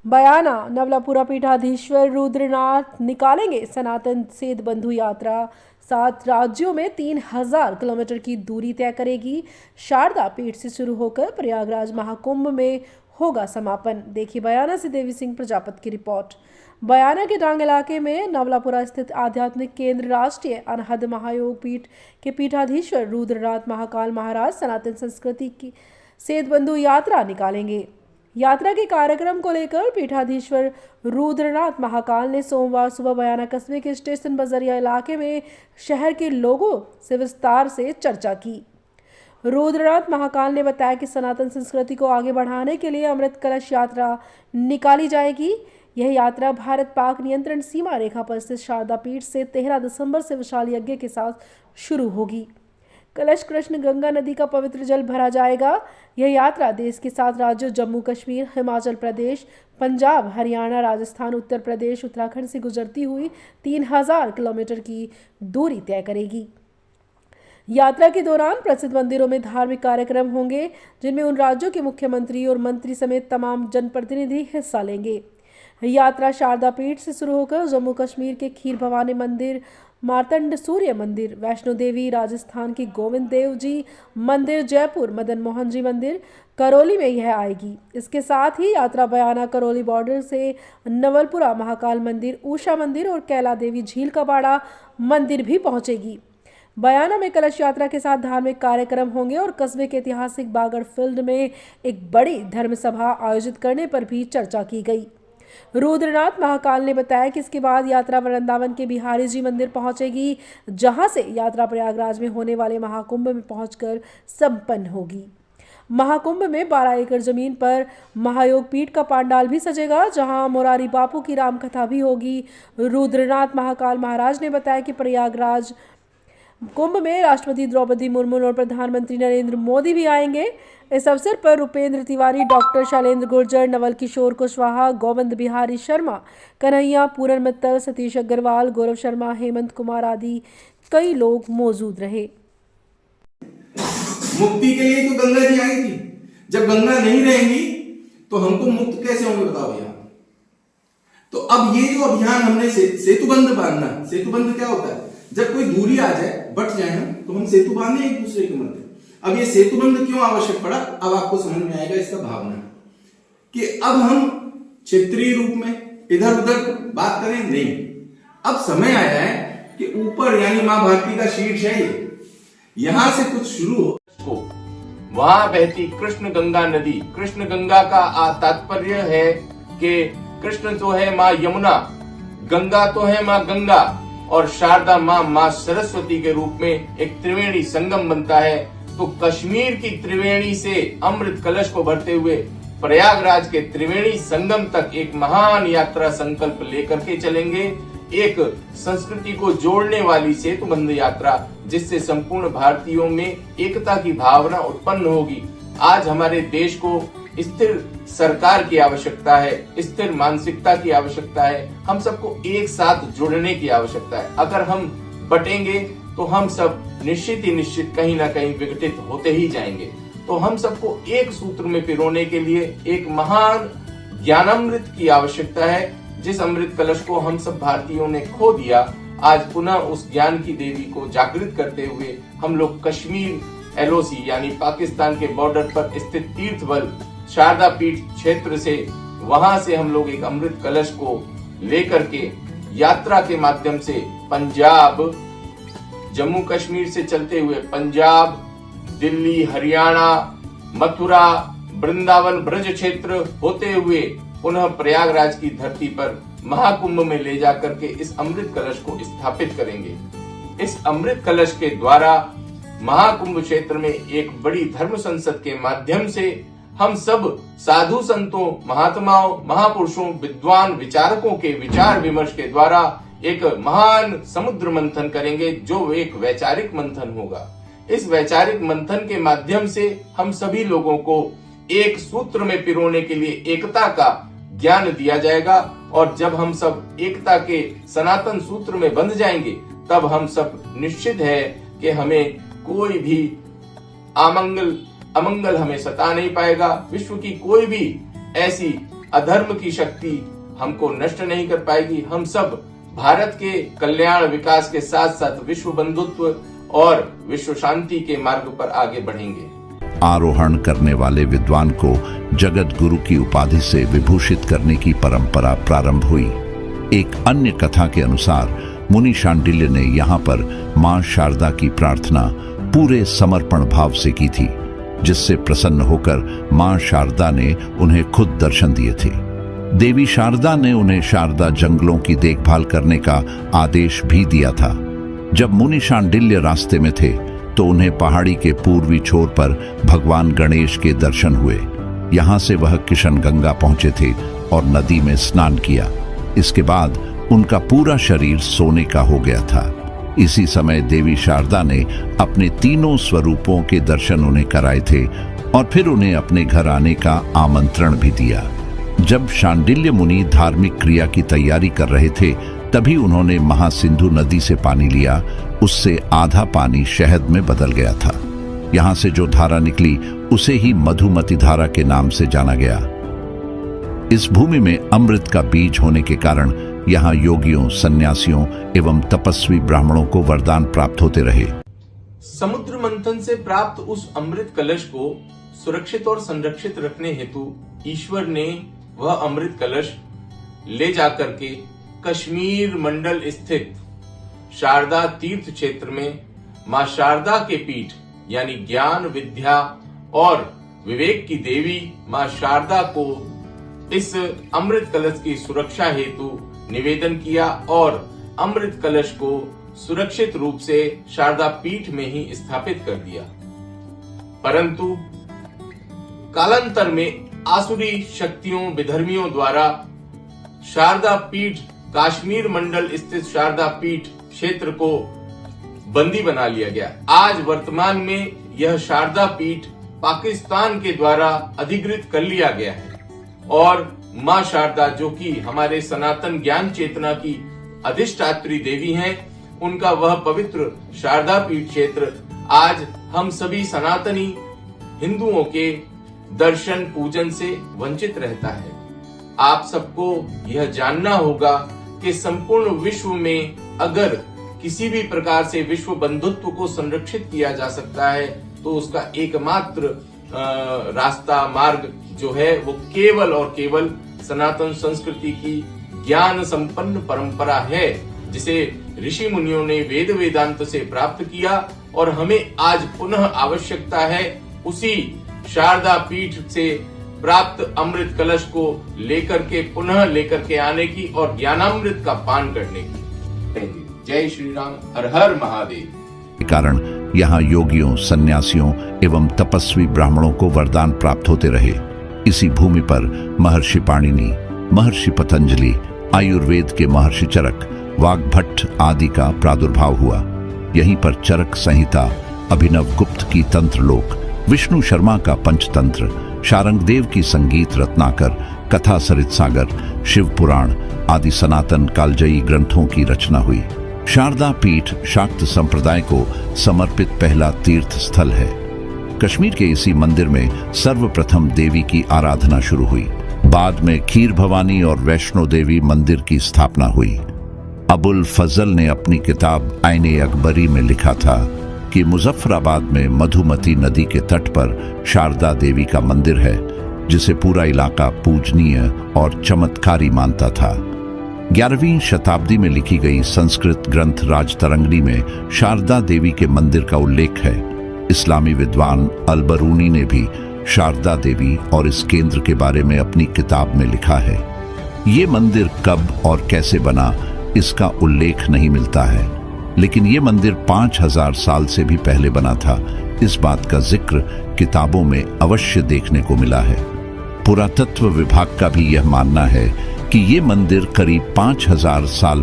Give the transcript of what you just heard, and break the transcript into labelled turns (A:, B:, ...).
A: बयाना नवलापुरा पीठाधीश्वर रुद्रनाथ निकालेंगे सनातन सेत बंधु यात्रा। 7 राज्यों में 3000 किलोमीटर की दूरी तय करेगी। शारदा पीठ से शुरू होकर प्रयागराज महाकुंभ में होगा समापन। देखिए बयाना से देवी सिंह प्रजापत की रिपोर्ट। बयाना के डांग इलाके में नवलापुरा स्थित आध्यात्मिक केंद्र राष्ट्रीय अनहद महायोग पीठ के पीठाधीश्वर रुद्रनाथ महाकाल महाराज सनातन संस्कृति की सेत बंधु यात्रा निकालेंगे। यात्रा के कार्यक्रम को लेकर पीठाधीश्वर रुद्रनाथ महाकाल ने सोमवार सुबह बयाना कस्बे के स्टेशन बजरिया इलाके में शहर के लोगों से विस्तार से चर्चा की। रुद्रनाथ महाकाल ने बताया कि सनातन संस्कृति को आगे बढ़ाने के लिए अमृत कलश यात्रा निकाली जाएगी। यह यात्रा भारत पाक नियंत्रण सीमा रेखा पर स्थित शारदा पीठ से 13 दिसंबर से विशाल यज्ञ के साथ शुरू होगी। कलश कृष्ण गंगा नदी का पवित्र जल भरा जाएगा। यह यात्रा देश के 7 राज्यों जम्मू कश्मीर, हिमाचल प्रदेश, पंजाब, हरियाणा, राजस्थान, उत्तर प्रदेश, उत्तराखंड से गुजरती हुई 3000 किलोमीटर की दूरी तय करेगी। यात्रा के दौरान प्रसिद्ध मंदिरों में धार्मिक कार्यक्रम होंगे, जिनमें उन राज्यों के मुख्यमंत्री और मंत्री समेत तमाम जनप्रतिनिधि हिस्सा लेंगे। यात्रा शारदा पीठ से शुरू होकर जम्मू कश्मीर के खीर भवानी मंदिर, मार्तंड सूर्य मंदिर, वैष्णो देवी, राजस्थान की गोविंद देव जी मंदिर, जयपुर मदन मोहन जी मंदिर, करौली में यह आएगी। इसके साथ ही यात्रा बयाना करौली बॉर्डर से नवलपुरा महाकाल मंदिर, उषा मंदिर और कैला देवी झील का बाड़ा मंदिर भी पहुंचेगी। बयाना में कलश यात्रा के साथ धार्मिक कार्यक्रम होंगे और कस्बे के ऐतिहासिक बागड़ फील्ड में एक बड़ी धर्म सभा आयोजित करने पर भी चर्चा की गई। रुद्रनाथ महाकाल ने बताया कि इसके बाद यात्रा वृंदावन के बिहारी जी मंदिर पहुंचेगी, जहां से यात्रा प्रयागराज में होने वाले महाकुंभ में पहुंचकर संपन्न होगी। महाकुंभ में 12 एकड़ जमीन पर महायोग पीठ का पंडाल भी सजेगा, जहां मोरारी बापू की रामकथा भी होगी। रुद्रनाथ महाकाल महाराज ने बताया कि प्रयागराज कुंभ में राष्ट्रपति द्रौपदी मुर्मू और प्रधानमंत्री नरेंद्र मोदी भी आएंगे। इस अवसर पर रुपेंद्र तिवारी, डॉक्टर शैलेंद्र गुर्जर, नवल किशोर कुशवाहा, गोविंद बिहारी शर्मा, कन्हैया, पूरन मित्तल, सतीश अग्रवाल, गौरव शर्मा, हेमंत कुमार आदि कई लोग मौजूद रहे।
B: मुक्ति के लिए तो गंगा जी आई थी। जब गंगा नहीं रहेंगी तो हमको मुक्त कैसे होंगे बताओ भैया। तो अब ये जो अभियान हमने सेतुबंध बांधना, सेतुबंध क्या होता है? जब कोई दूरी आ जाए, बट जाए हम, तो हम सेतु बांधे एक दूसरे के मध्य। अब ये सेतुबंध क्यों आवश्यक पड़ा, अब आपको समझ में आएगा इसका भावना कि अब हम क्षेत्रीय रूप में इधर उधर बात करें नहीं। अब समय आया है कि ऊपर यानी मां भारती का शीर्ष है ये, यहां से कुछ शुरू हो।
C: वहां बहती कृष्ण गंगा नदी, कृष्ण गंगा का तात्पर्य है कि कृष्ण तो है मां यमुना, गंगा तो है मां गंगा, और शारदा मां सरस्वती के रूप में एक त्रिवेणी संगम बनता है। तो कश्मीर की त्रिवेणी से अमृत कलश को भरते हुए प्रयागराज के त्रिवेणी संगम तक एक महान यात्रा संकल्प लेकर के चलेंगे। एक संस्कृति को जोड़ने वाली सेतुबंध यात्रा, जिससे संपूर्ण भारतीयों में एकता की भावना उत्पन्न होगी। आज हमारे देश को स्थिर सरकार की आवश्यकता है, स्थिर मानसिकता की आवश्यकता है, हम सबको एक साथ जुड़ने की आवश्यकता है। अगर हम बटेंगे तो हम सब निश्चित ही निश्चित कहीं ना कहीं विघटित होते ही जाएंगे। तो हम सबको एक सूत्र में पिरोने के लिए एक महान ज्ञानामृत की आवश्यकता है। जिस अमृत कलश को हम सब भारतीयों ने खो दिया, आज पुनः उस ज्ञान की देवी को जागृत करते हुए हम लोग कश्मीर एलओसी यानी पाकिस्तान के बॉर्डर पर स्थित तीर्थबल शारदा पीठ क्षेत्र से, वहां से हम लोग एक अमृत कलश को लेकर के यात्रा के माध्यम से पंजाब, जम्मू कश्मीर से चलते हुए पंजाब, दिल्ली, हरियाणा, मथुरा, वृंदावन ब्रज क्षेत्र होते हुए पुनः प्रयागराज की धरती पर महाकुंभ में ले जाकर के इस अमृत कलश को स्थापित करेंगे। इस अमृत कलश के द्वारा महाकुंभ क्षेत्र में एक बड़ी धर्म संसद के माध्यम से हम सब साधु संतों, महात्माओं, महापुरुषों, विद्वान विचारकों के विचार विमर्श के द्वारा एक महान समुद्र मंथन करेंगे, जो एक वैचारिक मंथन होगा। इस वैचारिक मंथन के माध्यम से हम सभी लोगों को एक सूत्र में पिरोने के लिए एकता का ज्ञान दिया जाएगा। और जब हम सब एकता के सनातन सूत्र में बंध जाएंगे, तब हम सब निश्चित है कि हमें कोई भी अमंगल हमें सता नहीं पाएगा। विश्व की कोई भी ऐसी अधर्म की शक्ति हमको नष्ट नहीं कर पाएगी। हम सब भारत के कल्याण विकास के साथ साथ विश्व बंधुत्व और विश्व शांति के मार्ग पर आगे बढ़ेंगे।
D: आरोहण करने वाले विद्वान को जगत गुरु की उपाधि से विभूषित करने की परंपरा प्रारंभ हुई। एक अन्य कथा के अनुसार मुनि शांडिल्य ने यहाँ पर मां शारदा की प्रार्थना पूरे समर्पण भाव से की थी, जिससे प्रसन्न होकर मां शारदा ने उन्हें खुद दर्शन दिए थे। देवी शारदा ने उन्हें शारदा जंगलों की देखभाल करने का आदेश भी दिया था। जब मुनि शांडिल्य रास्ते में थे तो उन्हें पहाड़ी के पूर्वी छोर पर भगवान गणेश के दर्शन हुए। यहाँ से वह किशन गंगा पहुंचे थे और नदी में स्नान किया। इसके बाद उनका पूरा शरीर सोने का हो गया था। इसी समय देवी शारदा ने अपने तीनों स्वरूपों के दर्शन उन्हें कराए थे और फिर उन्हें अपने घर आने का आमंत्रण भी दिया। जब शांडिल्य मुनि धार्मिक क्रिया की तैयारी कर रहे थे तभी उन्होंने महासिंधु नदी से पानी लिया। उससे आधा पानी शहद में बदल गया था। यहाँ से जो धारा निकली उसे ही मधुमती धारा के नाम से जाना गया। इस भूमि में अमृत का बीज होने के कारण यहाँ योगियों, सन्यासियों एवं तपस्वी ब्राह्मणों को वरदान प्राप्त होते रहे।
C: समुद्र मंथन से प्राप्त उस अमृत कलश को सुरक्षित और संरक्षित रखने हेतु ईश्वर ने वह अमृत कलश ले जाकर के कश्मीर मंडल स्थित शारदा तीर्थ क्षेत्र में मां शारदा के पीठ यानी ज्ञान, विद्या और विवेक की देवी मां शारदा को इस अमृत कलश की सुरक्षा हेतु निवेदन किया और अमृत कलश को सुरक्षित रूप से शारदा पीठ में ही स्थापित कर दिया। परंतु कालांतर में आसुरी शक्तियों, विधर्मियों द्वारा शारदा पीठ, कश्मीर मंडल स्थित शारदा पीठ क्षेत्र को बंदी बना लिया गया। आज वर्तमान में यह शारदा पीठ पाकिस्तान के द्वारा अधिकृत कर लिया गया है और मां शारदा, जो कि हमारे सनातन ज्ञान चेतना की अधिष्ठात्री देवी हैं, उनका वह पवित्र शारदा पीठ क्षेत्र आज हम सभी सनातनी हिंदुओं के दर्शन पूजन से वंचित रहता है। आप सबको यह जानना होगा कि संपूर्ण विश्व में अगर किसी भी प्रकार से विश्व बंधुत्व को संरक्षित किया जा सकता है तो उसका एकमात्र रास्ता, मार्ग जो है वो केवल और केवल सनातन संस्कृति की ज्ञान संपन्न परंपरा है, जिसे ऋषि मुनियों ने वेद वेदांत से प्राप्त किया और हमें आज पुनः आवश्यकता है उसी शारदा पीठ से प्राप्त अमृत कलश को पुनः लेकर के आने की और ज्ञानामृत का पान करने की। जय श्री राम, हर हर महादेव।
D: के कारण यहाँ योगियों, सन्यासियों एवं तपस्वी ब्राह्मणों को वरदान प्राप्त होते रहे। इसी भूमि पर महर्षि पाणिनि, महर्षि पतंजलि, आयुर्वेद के महर्षि चरक, वाग्भट्ट आदि का प्रादुर्भाव हुआ। यहीं पर चरक संहिता, अभिनव गुप्त की तंत्रलोक, विष्णु शर्मा का पंचतंत्र, शारंगदेव की संगीत रत्नाकर, कथा सरित सागर, शिव पुराण आदि सनातन कालजयी ग्रंथों की रचना हुई। शारदा पीठ शाक्त संप्रदाय को समर्पित पहला तीर्थ स्थल है। कश्मीर के इसी मंदिर में सर्वप्रथम देवी की आराधना शुरू हुई। बाद में खीर भवानी और वैष्णो देवी मंदिर की स्थापना हुई। अबुल फजल ने अपनी किताब आईने अकबरी में लिखा था कि मुजफ्फराबाद में मधुमती नदी के तट पर शारदा देवी का मंदिर है, जिसे पूरा इलाका पूजनीय और चमत्कारी मानता था। 11वीं शताब्दी में लिखी गई संस्कृत ग्रंथ राजतरंगिणी में शारदा देवी के मंदिर का उल्लेख है। इस्लामी विद्वान अल-बरूनी ने भी शारदा देवी और इस केंद्र के बारे में अपनी किताब में लिखा है। ये मंदिर कब और कैसे बना इसका उल्लेख नहीं मिलता है, लेकिन ये मंदिर 5000 साल से भी पहले बना था। इस बात का जिक्र किताबों में अवश्य देखने को मिला है। पुरातत्व विभाग का भी यह मानना है कि ये मंदिर करीब 5000 साल